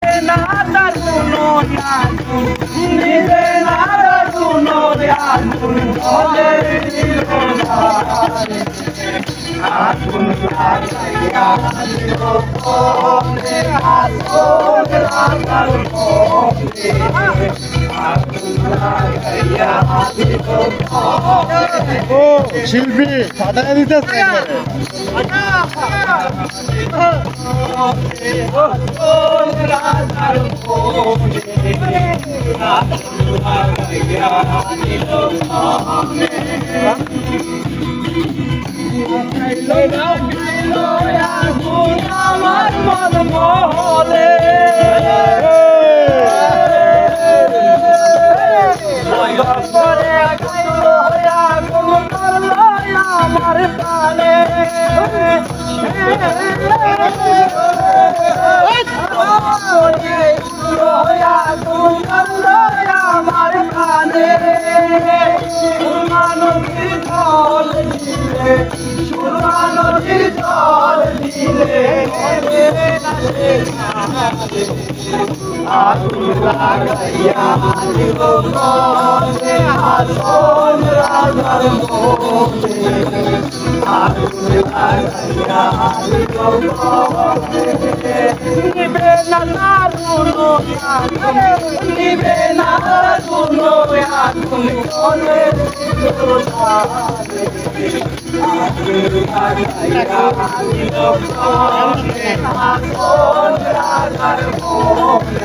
nada suno yadu nibe nada suno yadu ole dilonare atun lagaya dilo ole ason ragal ole atun lagaya dilo ole ও শিল্পী ফাটায় দিতেছে আমার মন মহলে আমার প্রাণে আমার প্রাণে সুরমানদীর জল দিলে সুরমানদীর জল দিলে আগুন লাগাইয়া দিব মনে আসন রাজার মনে আগুন লাগাইয়া দিব মনে নিবে না দারুনো নিবে না দারুনো আগুন মনে আগুন লাগাইয়া দিব মনে আসন রাজার মনে